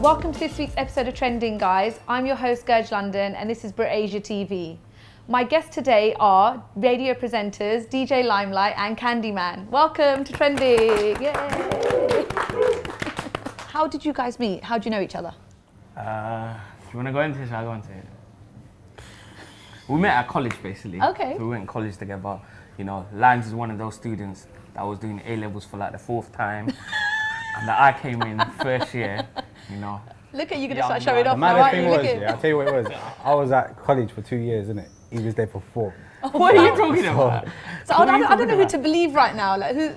Welcome to this week's episode of Trending, guys. I'm your host, Gurj London, and this is Brit Asia TV. My guests today are radio presenters, DJ Limelight and Candyman. Welcome to Trending. Yay! How did you guys meet? How do you know each other? Do you want to go into it? Shall I go into it? We met at college, basically. Okay. So we went to college together. You know, Limes is one of those students that was doing A-levels for like the 4th time. And that I came in first year, you know. Look at you, gonna start showing off The now, maddest aren't thing you? was, Look at I'll tell you what it was. I was at college for 2 years, innit? He was there for 4. What are you talking about? So I don't know who to believe right now. Like who?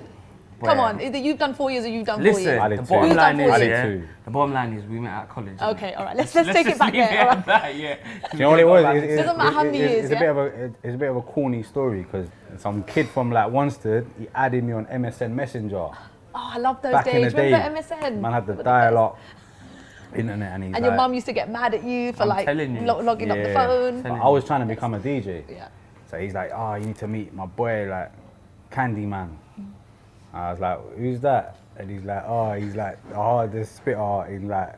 Come on, either you've done 4 years or you've done 4 years. Listen, I did the two. bottom Who's line done is, 4 years? I did yeah, two. the bottom line is we met at college. Okay, all right. Let's take it just back leave there. All right. at that, yeah. Do you know what it was? Doesn't matter how many years, It's a bit of a corny story because some kid from like Wanstead, he added me on MSN Messenger. Oh, I love those Back in days. the day, Remember MSN? Man had the With dial-up internet, and he's And like, your mum used to get mad at you for I'm like telling you. logging up the Yeah. phone. But I was trying to become a DJ. Yeah. So he's like, oh, you need to meet my boy, like, Candyman. I was like, who's that? And he's like, this spitter in like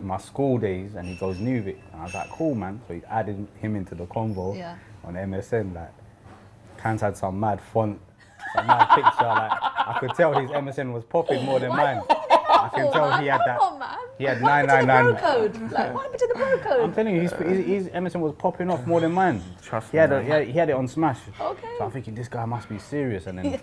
my school days, and he goes Newvik. And I was like, cool, man. So he added him into the convo on MSN. Like, Cans had some mad font, some mad picture. Like, I could tell his MSN was popping more than mine. I can tell he had that. Come on, man. He had What happened to the bro 999. code? Like, what happened to the bro code? I'm telling you, his MSN was popping off more than mine. Trust He me, had, man. he had it on Smash. Okay. So I'm thinking, this guy must be serious. And then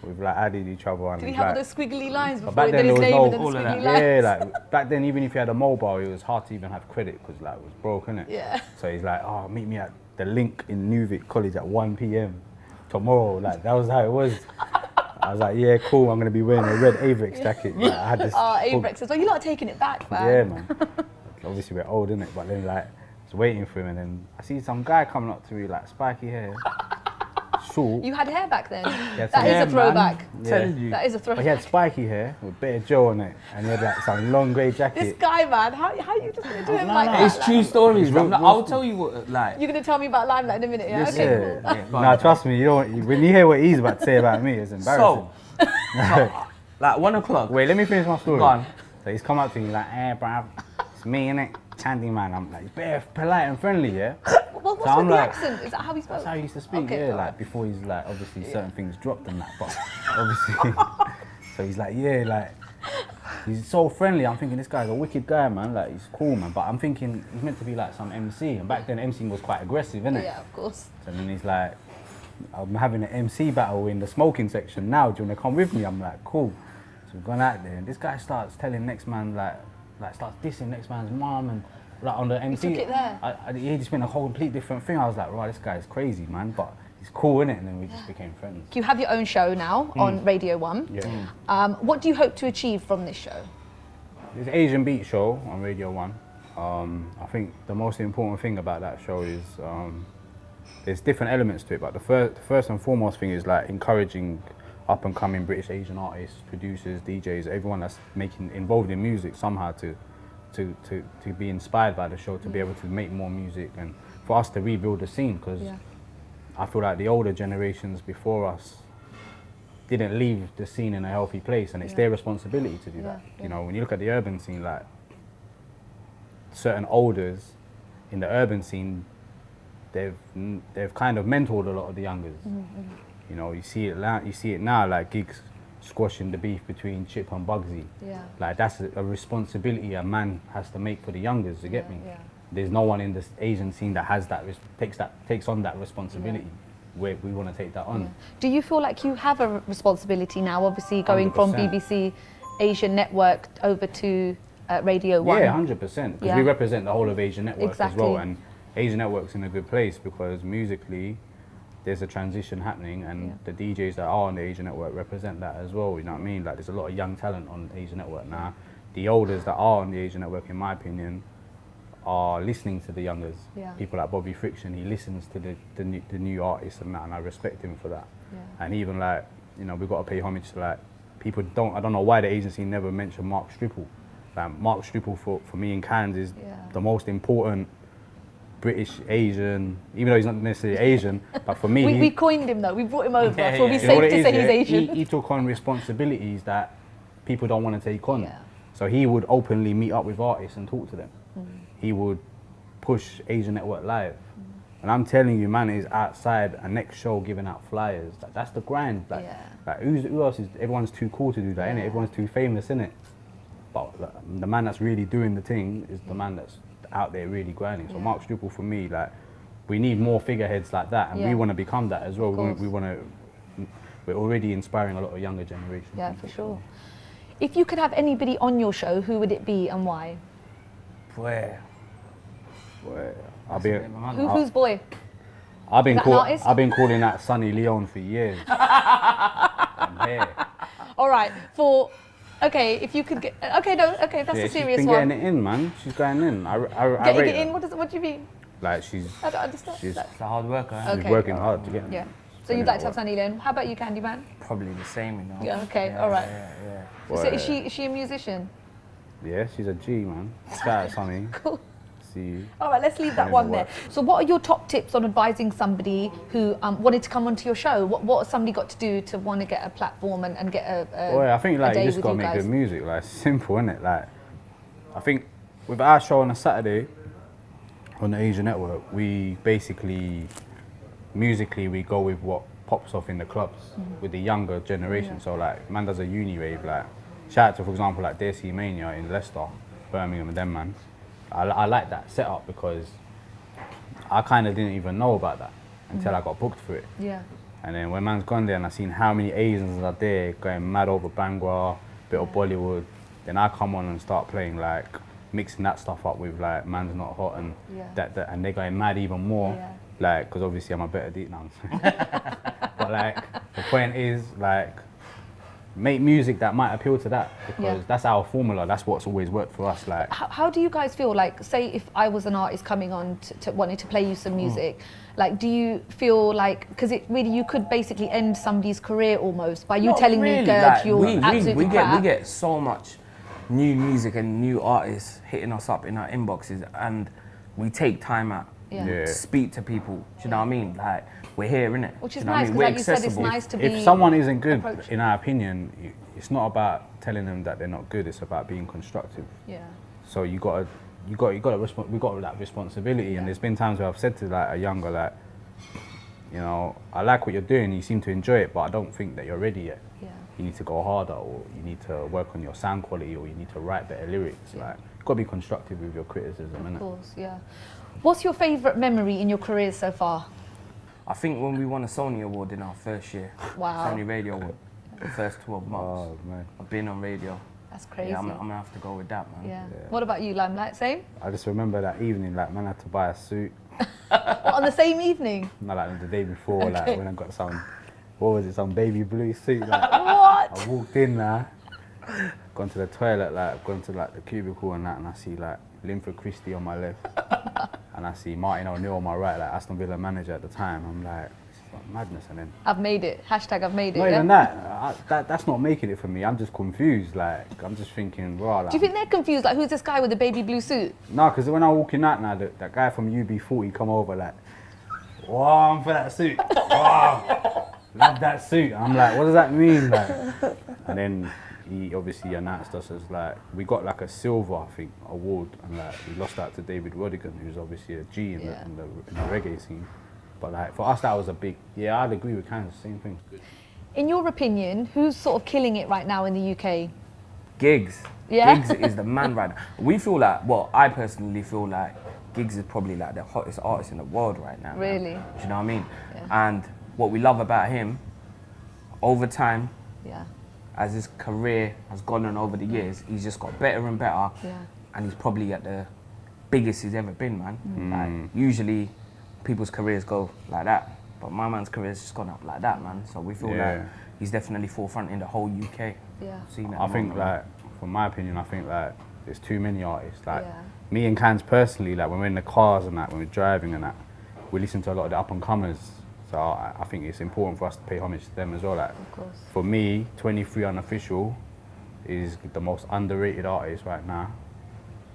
we've like added each other. And Did he he's have all like, those squiggly lines but before he back did then his there name was and then all the of squiggly that. lines? yeah, like back then, even if you had a mobile, it was hard to even have credit because like it was broke, innit? Yeah. So he's like, oh, meet me at the Link in Newvik College at 1 p.m. tomorrow. Like that was how it was. I was like, yeah, cool. I'm gonna be wearing a red Avex jacket. Like, I had this. Oh, Avex as well. You lot are taking it back, man. Yeah, man. Obviously we're old, innit? But then like, I was waiting for him, and then I see some guy coming up to me like spiky hair, short. You had hair back then. That That is Yeah, a throwback. man. Yeah. Telling you. That is a But he throwback. had spiky hair with bit of gel on it, and he had like some long grey jacket. This guy, man, how you just gonna do him No, like no. that? It's true stories, bro. Real- I'll real- tell you what, like. You're gonna tell me about Limelight in a minute, yeah? Listen. Okay, cool. Yeah, go Nah, on. trust me, you don't. When you hear what he's about to say about me, it's embarrassing. So, like 1 o'clock. Wait, let me finish my story. Go on. So he's come up to me like, bruv, it's me, innit? Candyman. I'm like, bare polite and friendly, yeah? What's So I'm with the like- accent? Is that how he spoke? That's how he used to speak, Okay, yeah. alright. Like before he's like, obviously certain things dropped and that, but obviously. So he's like, yeah, like, he's so friendly. I'm thinking this guy's a wicked guy, man. Like, he's cool, man. But I'm thinking he's meant to be like some MC. And back then, MCing was quite aggressive, innit? Yeah, of course. So then he's like, I'm having an MC battle in the smoking section now. Do you want to come with me? I'm like, cool. So we've gone out there, and this guy starts telling next man like starts dissing next man's mom and like on the MC. took it there? He just been a whole complete different thing. I was like, right, this guy's crazy, man, but he's cool, innit? And then we just became friends. You have your own show now on Radio 1. Yeah. What do you hope to achieve from this show? It's an Asian Beat show on Radio 1. I think the most important thing about that show is there's different elements to it, but the first and foremost thing is like encouraging up and coming British Asian artists, producers, DJs, everyone that's involved in music somehow to be inspired by the show, to be able to make more music and for us to rebuild the scene, because I feel like the older generations before us didn't leave the scene in a healthy place, and it's their responsibility to do that. You know, when you look at the urban scene, like certain elders in the urban scene, they've kind of mentored a lot of the youngers. You know, you see it now, like gigs squashing the beef between Chip and Bugsy. Yeah. Like that's a responsibility a man has to make for the youngers. You get me? Yeah. There's no one in this Asian scene that has that takes on that responsibility. Where we want to take that on. Do you feel like you have a responsibility now, obviously going from 100%. BBC Asian Network over to Radio 1? Yeah, 100%. Because we represent the whole of Asian Network as well, Exactly. and Asian Network's in a good place because musically, there's a transition happening, and the DJs that are on the Asian Network represent that as well. You know what I mean? Like, there's a lot of young talent on Asian Network now. The olders that are on the Asian Network, in my opinion, are listening to the youngers. Yeah. People like Bobby Friction, he listens to the new artists and that, and I respect him for that. And even like, you know, we've got to pay homage to like people. I don't know why the agency never mentioned Mark Stripple. Like, Mark Stripple for me in Cannes is the most important British Asian, even though he's not necessarily Asian, but for me, we coined him though. We brought him over. Yeah, so we'll be yeah. you know safe what to it say is, he's yeah? Asian. He took on responsibilities that people don't want to take on. Yeah. So he would openly meet up with artists and talk to them. He would push Asian Network Live. And I'm telling you, man, is outside a next show giving out flyers. Like, that's the grind. Like, who else is? Everyone's too cool to do that, innit? Everyone's too famous, innit? But like, the man that's really doing the thing is the man that's out there really grinding. So Mark Struple, for me, like, we need more figureheads like that, and we want to become that as well. We want to. We're already inspiring a lot of younger generations. Yeah, for sure. If you could have anybody on your show, who would it be and why? Boy. I'll be. Who's boy? I've been Is that an artist? calling that Sunny Leone for years. I'm here. All right. Okay, if you could get. Okay, no. Okay, that's a serious she's been one. getting it in, man. She's going in. I Getting rate it in. her. What do you mean? Like she's. I don't understand. She's Like, It's a hard worker. she's Okay. working hard to get in. yeah. So you'd like to have Sunny Leone. How about you, Candyman? Probably the same, you know. Yeah. Okay. All right. Yeah. So is she a musician? Yeah, she's a G, man. Shout out, Sunny. Cool. See you. All right, let's leave that one there. So what are your top tips on advising somebody who wanted to come onto your show? What has somebody got to do to want to get a platform and get a Well, I think like day you just with gotta you make guys? good music. Like it's simple, innit? Like I think with our show on a Saturday on the Asian Network, we basically musically we go with what pops off in the clubs with the younger generation. So like man does a uni rave, like shout out to, for example, like DC Mania in Leicester, Birmingham, and them man. I like that setup because I kind of didn't even know about that until I got booked for it. Yeah. And then when man's gone there and I seen how many Asians are there going mad over Bangla, bit of Bollywood, then I come on and start playing like mixing that stuff up with like Man's Not Hot and that and they're going mad even more. Yeah. Like, because obviously I'm a better deep now. But like the point is like make music that might appeal to that because that's our formula. That's what's always worked for us. Like, how do you guys feel? Like, say if I was an artist coming on to wanting to play you some music, like, do you feel like because it really you could basically end somebody's career almost by you Not telling really, me, Gurj, like, you're absolutely crap. we get so much new music and new artists hitting us up in our inboxes, and we take time out to speak to people. Do you know what I mean? Like, we're here, innit? Which is Do you know nice what because, I mean? like you said, it's nice to be. if someone isn't good, approached. in our opinion, it's not about telling them that they're not good. It's about being constructive. Yeah. So we got that responsibility. And there's been times where I've said to like a younger like, you know, I like what you're doing. You seem to enjoy it, but I don't think that you're ready yet. Yeah. You need to go harder, or you need to work on your sound quality, or you need to write better lyrics. Like, you've got to be constructive with your criticism, innit? Of course, yeah. What's your favourite memory in your career so far? I think when we won a Sony Award in our first year, Wow. Sony Radio Award, the first 12 months, Oh man, I've been on radio. That's crazy. Yeah, I'm gonna have to go with that, man. Yeah. What about you, Limelight? Same? I just remember that evening, like man, I had to buy a suit. What, on the same evening? Not like the day before, like when I got some, what was it, some baby blue suit. Like, What? I walked in there, gone to the toilet, like gone to like the cubicle and that, and I see like Linford Christie on my left, and I see Martin O'Neill on my right, like Aston Villa manager at the time. I'm like, this is like madness, and then I've made it. Hashtag I've made it. not Yeah? even that. That's not making it for me. I'm just confused. Like I'm just thinking, wow. Like, Do you think they're confused? Like, who's this guy with the baby blue suit? no, because when I walk in that now, that guy from UB40 come over like, wow, I'm for that suit. Wow, love that suit. I'm like, what does that mean? Like, and then he obviously announced us as like, we got like a silver, I think, award, and like we lost out to David Rodigan, who's obviously a G in, Yeah. in the reggae scene. But like for us, that was a big. Yeah, I'd agree with Kansas. Same thing. In your opinion, who's sort of killing it right now in the UK? Gigs. Yeah? Gigs is the man right now. We feel like, well, I personally feel like Gigs is probably like the hottest artist in the world right now. man. Really? Do you know what I mean? Yeah. And what we love about him, over time, Yeah. as his career has gone on over the years, he's just got better and better. Yeah. And he's probably at the biggest he's ever been, man. Like, usually people's careers go like that, but my man's career's just gone up like that, man. So we feel like he's definitely forefront in the whole UK. Yeah. Scene at I the think moment, man. like, from my opinion, I think like there's too many artists. Like Yeah. me and Cans personally, like when we're in the cars and that, when we're driving and that, we listen to a lot of the up and comers. So I think it's important for us to pay homage to them as well. Like Of course. for me, 23 Unofficial is the most underrated artist right now.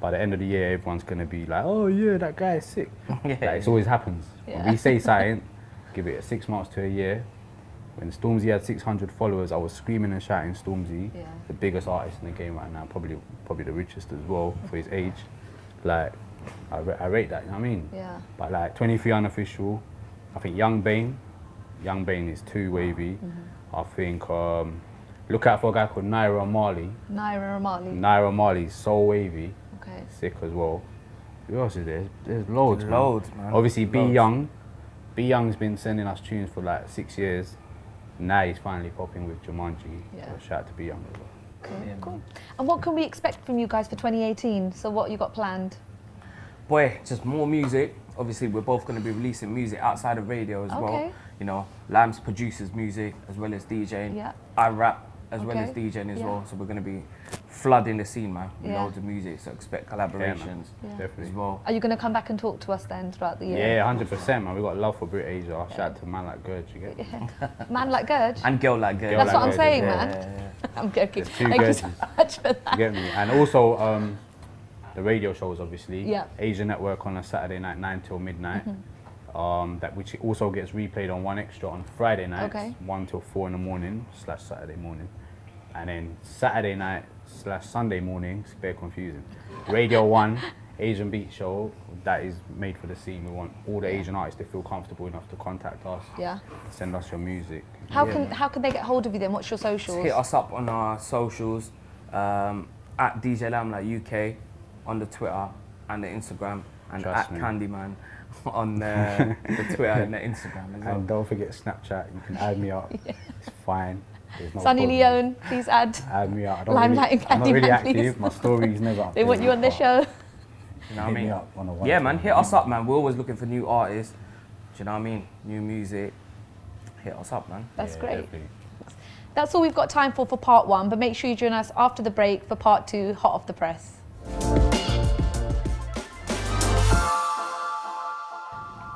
By the end of the year, everyone's gonna be like, "Oh yeah, that guy is sick." Yeah. Like, it always happens. Yeah. When we say something, give it 6 months to a year, When Stormzy had 600 followers, I was screaming and shouting Stormzy, Yeah. the biggest artist in the game right now, probably the richest as well for his age. Like, I rate that, you know what I mean? Yeah. But like 23 unofficial, I think Young Bane is too wavy. I think, look out for a guy called Naira Marley. Naira Marley's so wavy, Okay. sick as well. Who else is there? There's loads, Loads, man. Obviously, Loads. B Young's been sending us tunes for like 6 years. Now he's finally popping with Jumanji. Yeah. So shout out to B Young as well. Okay, Yeah, cool. man. And what can we expect from you guys for 2018? So what you got planned? Boy, just more music. Obviously, we're both going to be releasing music outside of radio as Okay. well. You know, Lambs produces music as well as DJing. Yeah. I rap as well Okay. as DJing as Yeah. well. So we're going to be flooding the scene, man, with Yeah. loads of music. So expect collaborations Yeah. Definitely. as well. Are you going to come back and talk to us then throughout the year? Yeah, 100%, man. We got love for Brit Asia. Shout out to man like Gurj, you get me? Man like Gurj? And girl like girl. That's what I'm Gurj, saying, yeah, man. I'm joking. There's two Thank you so Gurjs. much for that. You get me? And also, the radio shows, obviously. Yeah. Asia Network on a Saturday night, 9 till midnight. That which also gets replayed on 1Extra on Friday nights, Okay. 1 till 4 in the morning / Saturday morning. And then Saturday night / Sunday morning, it's very confusing. Radio 1, Asian Beat Show, that is made for the scene. We want all the Asian artists to feel comfortable enough to contact us, Yeah. send us your music. How can they get hold of you then? What's your socials? Hit us up on our socials at DJ Limelight UK on the Twitter and the Instagram, and Trust at me. Candyman on the Twitter and the Instagram as well. And don't forget Snapchat, you can add me up, it's fine. There's no Sunny problem. Leone, please add. Add me up. I don't Limelight really, and I'm not really Candyman, active, please. my story's never up. They want you on their show. You know what I Hit me mean? up on a Yeah, man, one-to-one. hit us up, man. We're always looking for new artists. Do you know what I mean? New music. Hit us up, man. That's Yeah, great. definitely. That's all we've got time for part one, but make sure you join us after the break for part two, hot off the press.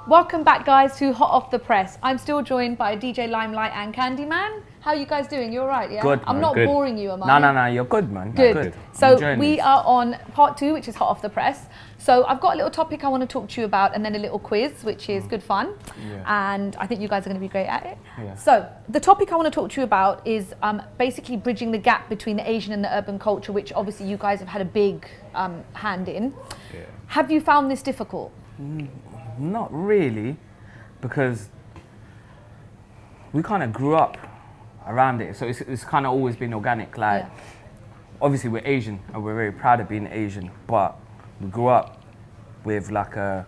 Welcome back, guys, to Hot Off the Press. I'm still joined by DJ Limelight and Candyman. How are you guys doing? You all right, yeah? Good, I'm man, not good. boring you, am I? No, you're good, man. Good. Good. So Enjoying we this. are on part two, which is hot off the press. So I've got a little topic I want to talk to you about, and then a little quiz, which is good fun. Yeah. And I think you guys are going to be great at it. Yeah. So the topic I want to talk to you about is basically bridging the gap between the Asian and the urban culture, which obviously you guys have had a big hand in. Yeah. Have you found this difficult? Not really, because we kind of grew up around it. So it's kind of always been organic. Like, Yeah. obviously we're Asian and we're very proud of being Asian, but we grew up with like a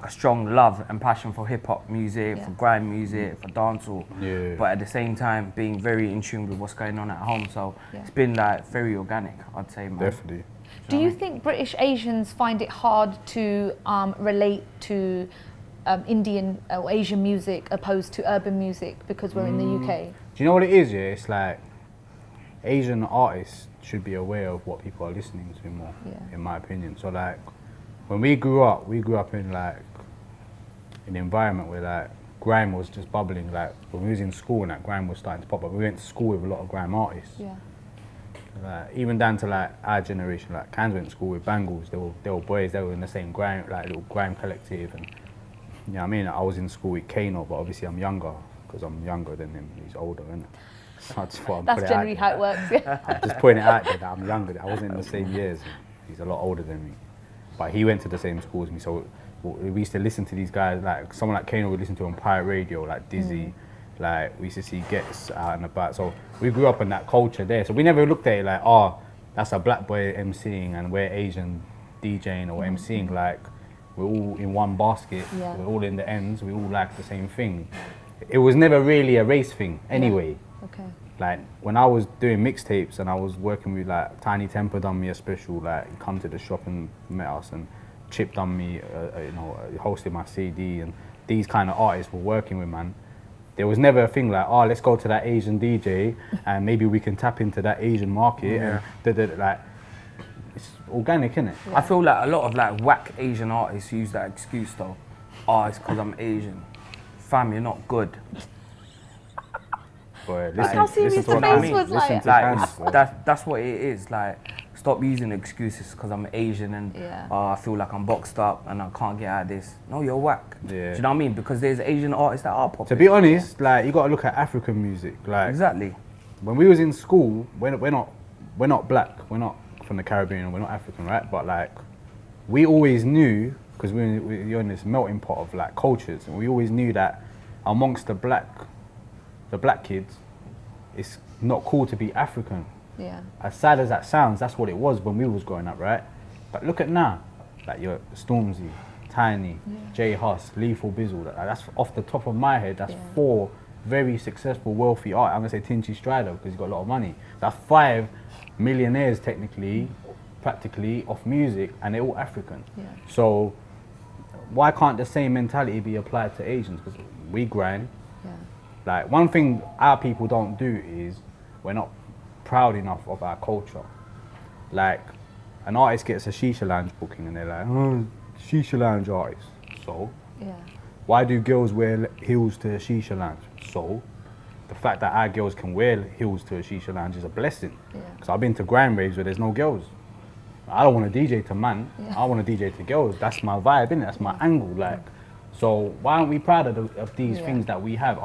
strong love and passion for hip hop music, Yeah. for grime music, for dancehall. Yeah. But at the same time, being very in tune with what's going on at home. So Yeah. it's been like very organic, I'd say, man. Definitely. Do you think British Asians find it hard to relate to Indian or Asian music opposed to urban music because we're in the UK? Do you know what it is? Yeah, it's like Asian artists should be aware of what people are listening to more, Yeah. in my opinion. So like, when we grew up in like an environment where like grime was just bubbling. Like when we was in school and that grime was starting to pop up, we went to school with a lot of grime artists. Yeah. Even down to like our generation, like Cans went to school with Bangles. They were boys. They were in the same grime, like little grime collective, and you know what I mean. I was in school with Kano, but obviously I'm younger because I'm younger than him. He's older, isn't it? So I just thought I'd That's put generally it how out it works. Yeah. I'm just pointing it out there that I'm younger. I wasn't in the same years. He's a lot older than me, but he went to the same school as me. So we used to listen to these guys. Like someone like Kano, we listened to on pirate radio, like Dizzy. Like we used to see Gets out and about. So we grew up in that culture there. So we never looked at it like, oh, that's a black boy MCing and we're Asian DJing or MCing. Like we're all in one basket. Yeah. We're all in the ends. We all like the same thing. It was never really a race thing anyway. Okay. Like when I was doing mixtapes and I was working with like Tiny Temper done me a special, like he come to the shop and met us, and Chip done me, hosted my CD, and these kind of artists were working with, man. There was never a thing like, oh, let's go to that Asian DJ and maybe we can tap into that Asian market. Yeah. And like, it's organic, innit? Yeah. I feel like a lot of like whack Asian artists use that excuse though. Oh, it's because I'm Asian. Fam, you're not good. Boy, Look how serious to the what face Cans- was listen like. to Like Cans, it's- boy. that's what it is. Like Stop using excuses because I'm Asian and I feel like I'm boxed up and I can't get out of this. No, you're whack. Yeah. Do you know what I mean? Because there's Asian artists that are popular. To be honest, like you got to look at African music. Like Exactly. when we was in school, we're not black, we're not from the Caribbean, we're not African, right? But like we always knew, because we're in this melting pot of like cultures, and we always knew that amongst the black kids, it's not cool to be African. Yeah. As sad as that sounds, that's what it was when we was growing up, right? But look at now, like your Stormzy, Tiny, J Hus, Lethal Bizzle. That's off the top of my head. That's 4 very successful, wealthy artists. I'm gonna say Tinchy Strider because he's got a lot of money. That's 5 millionaires technically, practically off music, and they're all African. Yeah. So why can't the same mentality be applied to Asians? Because we grind. Yeah. Like one thing our people don't do is we're not proud enough of our culture. Like an artist gets a shisha lounge booking and they're like, oh, shisha lounge artist. So why do girls wear heels to a shisha lounge? So the fact that our girls can wear heels to a shisha lounge is a blessing. Because I've been to grand raves where there's no girls. I don't want to DJ to man. I want to DJ to girls. That's my vibe, innit? That's my angle. Like, so why aren't we proud of these things that we have?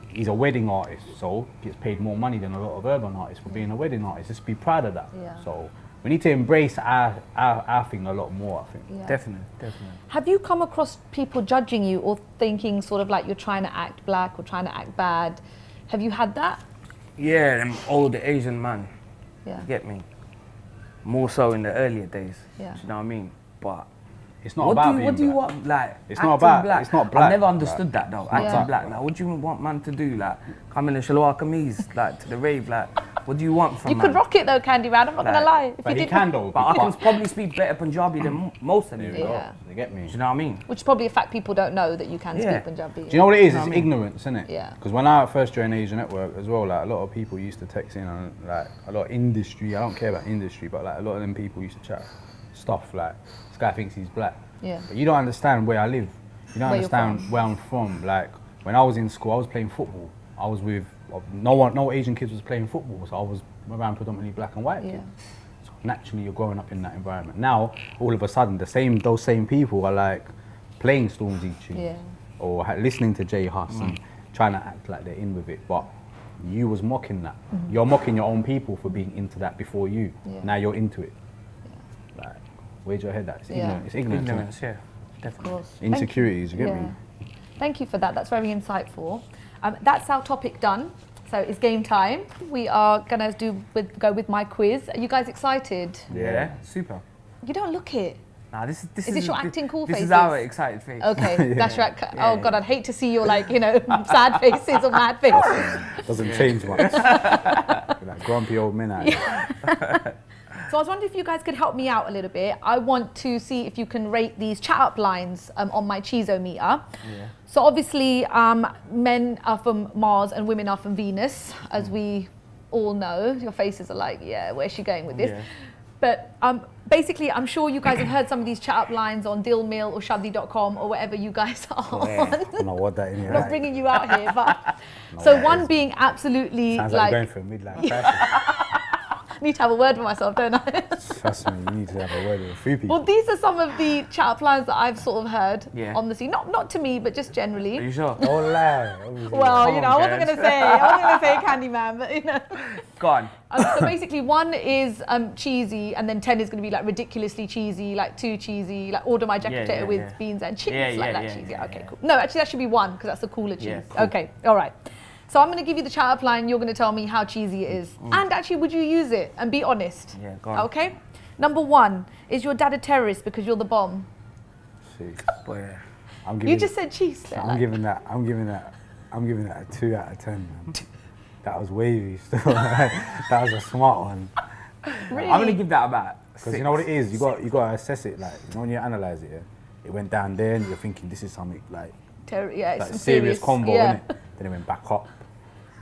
He's a wedding artist, so gets paid more money than a lot of urban artists for being a wedding artist. Just be proud of that. So we need to embrace our thing a lot more, I think. Definitely. Have you come across people judging you or thinking sort of like you're trying to act black or trying to act bad? Have you had that? Yeah, them older Asian man. Yeah. You get me? More so in the earlier days. Yeah. Do you know what I mean? But it's not about being what do you black. want? Like, It's not about. black. It's not black. I've never understood that though. Acting Yeah. black. Like, what do you want man to do? Like, come in a shalwar kameez, like to the rave. Like, what do you want from You man? could rock it though, Candyman. I'm not gonna lie. If But you he did, can though. But I can probably speak better Punjabi than most of them. Do Yeah. You get me? you know what I mean? which is probably a fact people don't know that you can Yeah. speak Punjabi. Do you know what it is? know It's what I mean? ignorance, isn't it? Yeah. Because when I first joined Asian Network as well, like a lot of people used to text in on like a lot of industry. I don't care about industry, but like a lot of them people used to chat stuff like this guy thinks he's black. Yeah. But you don't understand where I live. You don't Where you're understand from. where I'm from. Like when I was in school, I was playing football. I was with no Asian kids was playing football, so I was around predominantly black and white kids. So naturally, you're growing up in that environment. Now, all of a sudden, those same people are like playing Stormzy tunes or listening to J Hus and trying to act like they're in with it. But you was mocking that. You're mocking your own people for being into that before you. Yeah. Now you're into it. Like, where's your head at? It's ignorant. It's ignorance. Ignorance, yeah. Of Definitely. course. Insecurities, you get me? Thank you for that. That's very insightful. That's our topic done. So it's game time. We are gonna go with my quiz. Are you guys excited? Yeah. Super. You don't look it. Nah, this Is this your acting cool This faces? is our excited face. Okay, that's right. Oh God, I'd hate to see your sad faces or mad faces. Doesn't change much. Like grumpy old men out here. So I was wondering if you guys could help me out a little bit. I want to see if you can rate these chat up lines on my Cheezo meter. Yeah. So obviously, men are from Mars and women are from Venus, as we all know. Your faces are like, yeah, where's she going with this? Yeah. But basically, I'm sure you guys have heard some of these chat up lines on Dillmill or Shaddi.com or whatever you guys are Yeah. on. I don't know what that is. I'm not bringing you out here, but so one being absolutely Sounds like going for a midlife crisis. I need to have a word with myself, don't I? Trust me, you need to have a word with a few people. Well, these are some of the chat up lines that I've sort of heard Yeah. on the scene. Not to me, but just Are generally. you sure? Don't lie. Obviously. Well, Come I on, wasn't Gurj. going to say Candyman, but Go on. So basically, one is cheesy, and then 10 is going to be like ridiculously cheesy, like too cheesy, like order my jacket Yeah, potato yeah, with yeah. beans and cheese, Yeah, like yeah, that yeah, cheesy. yeah, Okay, yeah. cool. No, actually, that should be one because that's the cooler cheese. Yeah, cool. Okay, all right. So I'm going to give you the chat up line. You're going to tell me how cheesy it is, and actually, would you use it and be honest? Yeah, go on. Okay. Number 1, is your dad a terrorist because you're the bomb? See, Boy, I'm You giving, just said cheese. There, I'm like- giving that a 2 out of 10, man. That was wavy still. That was a smart one. Really? I'm gonna give that about Because you know what it is, you got to assess it. Like when you analyze it, it went down there, and you're thinking this is something like Yeah, it's like some serious combo, yeah. innit? Then it went back up.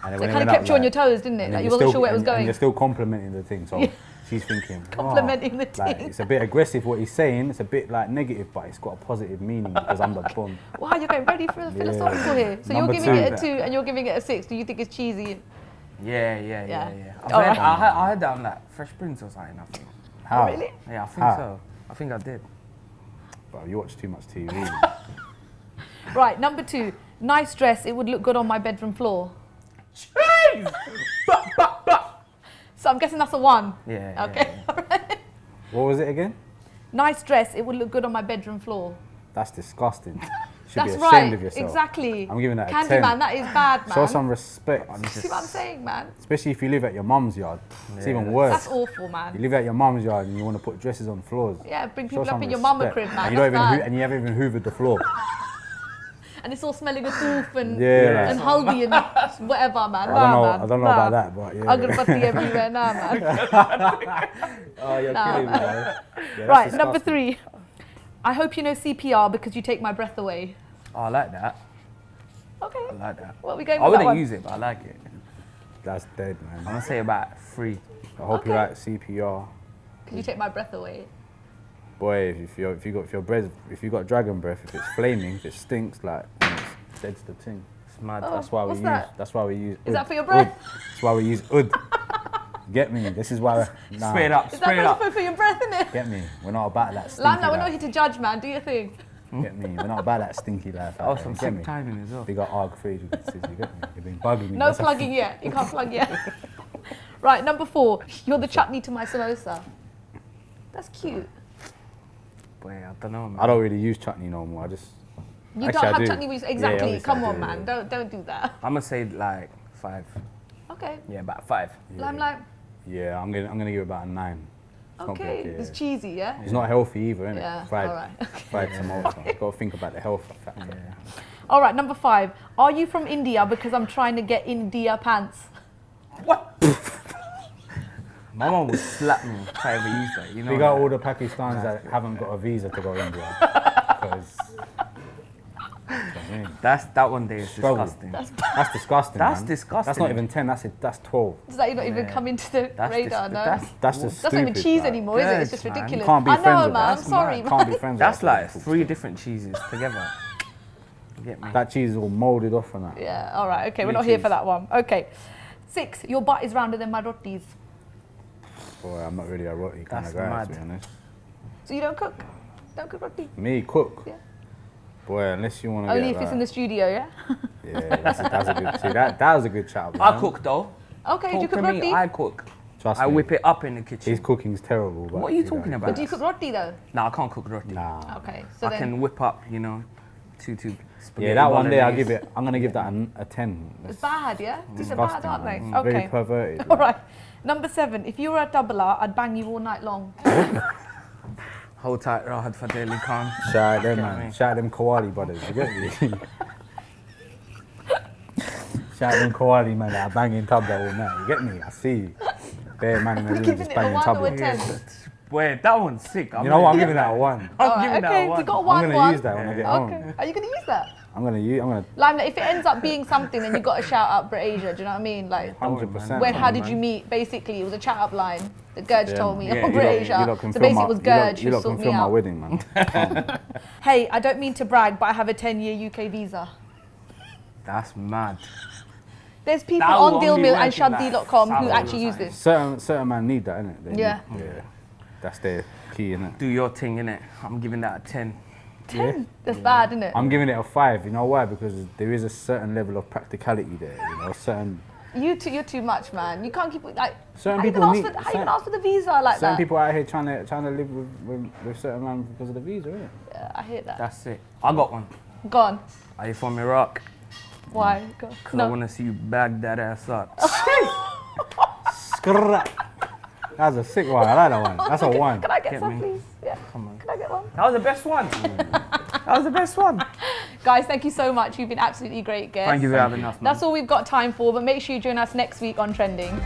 And So when it it kind of went kept you on your like- toes, didn't it? and Like then you you're wasn't still- sure where it was and going. you're still complimenting the thing, so Yeah. she's thinking, Complimenting the like, thing. it's a bit aggressive what he's saying. It's a bit like negative, but it's got a positive meaning because I'm the bomb. Wow, you're getting ready for the philosophical here. So Number you're giving it a two. 2 and you're giving it a 6. Do you think it's cheesy? Yeah. All right. I heard that on like Fresh Prince or something, I think. How? Oh, really? Yeah, I think How? so. I think I did. Bro, you watch too much TV. Right, number 2. Nice dress, it would look good on my bedroom floor. Jeez! So I'm guessing that's a 1. Yeah. Okay. What was it again? Nice dress, it would look good on my bedroom floor. That's disgusting. Should That's be ashamed right. of yourself. Exactly. I'm giving that a 10. Candyman, that is bad, man. Show some respect. See what I'm saying, man? Especially if you live at your mum's yard. It's even Yeah. worse. That's awful, You man. live at your mum's yard and you want to put dresses on floors. Yeah, bring Show people some up in your mama respect. crib, man. And you, don't That's even bad. and you haven't even hoovered the floor. And it's all smelling of doof and Yeah, and haldi and whatever, man. I don't know about that, but yeah. Agarbatti everywhere, nah, man. Oh, you're Nah, kidding me, man. man. Yeah, Right, that's number disgusting. 3. I hope you know CPR because you take my breath away. Oh, I like that. Okay. I like that. What are we going I with that wouldn't one? use it, but I like it. That's dead, I'm man. gonna say about 3. I hope you Okay. like CPR. Can you take my breath away? Boy, if you got dragon breath, if it's flaming, if it stinks, like it's dead's the thing. It's mad. Oh. That's why we what's use. that? That's why we use. Is oud. that for your breath? Oud. That's why we use oud. Get me? This is why. Nah, Spray it up. Is Spray it that up. for your breath, innit? Get me? We're not about that stinky Lamna, we're not life. here to judge, man. Do your thing. Get me? We're not about that stinky life. Oh, out some there. Get sick me? timing as well. We got ARG free. You get me? You've been bugging me. No That's a- plugging yet. You can't plug yet. Right, number 4. You're the chutney to my samosa. That's cute. Boy, I don't know, man. I don't really use chutney no more. I just. You Actually, don't I have do. chutney with Yeah, exactly. obviously Come I on, do, man. yeah. Don't do that. I'm gonna say like 5. Okay. Yeah, about 5. Limelight. Yeah, I'm gonna give it about a 9. It's not Okay. good, yeah. It's cheesy, yeah. It's not healthy either, is it? Yeah, Fried, all right. fried tomato. You've got to think about the health factor. Yeah. All right, number 5. Are you from India because I'm trying to get India pants? What? My mum would slap me if I ever used that. You know. We got that. all the Pakistanis that haven't got a visa to go India. Because That one day is Struggle. disgusting. that's disgusting. That's man. disgusting. That's not even 10. That's 12. Does that not even Yeah. come into the That's radar? dis- No. that's That's just That's stupid. not even cheese like. anymore, is it? It's Yes, just man. ridiculous. You can't be I know, friends with man. that. I'm That's sorry, mad. Can't man. be friends That's with that. like 3 different cheeses together. You get me? That cheese is all molded off and that. Yeah, all right. Okay, we're Blue not here for cheese. that one. Okay. 6. Your butt is rounder than my rotis. Boy, I'm not really a roti kind That's of guy, mad. to be honest. So you don't cook? Don't cook roti? Me, cook. Yeah. Boy, unless you want to Only get if it's in the studio, yeah? Yeah, that's a good. See, that was a good chat. I cook though. Okay, do you Talk cook to me, roti? I cook. Trust I me. whip it up in the kitchen. His cooking's terrible. But What are you talking about? But do you cook roti though? No, I can't cook roti. Nah. Okay, so I then can whip up, you know, two spaghetti Yeah, that one day bolognese. I'm gonna give that a 10. it's That's bad, yeah? These are disgusting, bad, aren't they? man. Very Okay. perverted. All right. Number 7. If you were a doubler, I'd bang you all night long. Hold tight, Rahad Fadeli Khan. Shout out them, Get man. me. Shout out them Kowali brothers. You get me? Shout out them Kowali, man, that are banging tabla all night. You get me? I see you. Bare man in the We're room giving just it a banging 1 or a tabla. 10. Wait, that one's sick. You know what? I'm giving that a 1. I'm All right, giving that okay, a we 1. got I'm 1 gonna 1. use that when I get Okay. home. Are you going to use that? I'm gonna Limelight, if it ends up being something, then you've got to shout out Brit Asia, do you know what I mean? Like, 100%. when, how did man. you meet? Basically, it was a chat up line. The Gurj Yeah, told me, yeah, oh, you Brit lot- Asia. You lot can So film basically, my, it was you lot- Gurj you who lot can sorted me film my out. wedding, man. Hey, I don't mean to brag, but I have a 10-year UK visa. That's mad. There's people That on will Deal only Mill and work in, like, Shaddi.com who Saudi actually or use this. Certain man need that, innit? Yeah. Yeah. That's their key, innit? Do your thing, innit? I'm giving that a 10. 10? That's bad, isn't it? I'm giving it a 5. You know why? Because there is a certain level of practicality there. You know, certain You're too much, man. You can't keep like. Certain how you people gonna need- ask for, how you certain- gonna ask for the visa like certain that? people out here trying to live with certain man because of the visa, innit? Yeah, I hear that. That's it. I got one. Gone. Are you from Iraq? Why? Go. Because I want to see you bag that ass up. Skrrrr. That's a sick one. I like that one. That's a 1. Can I get Get some, me. please? Yeah. Come on. Can I get one? That was the best one. That was the best one. Guys, thank you so much. You've been absolutely great guests. Thank you for having us, man. That's all we've got time for, but make sure you join us next week on Trending.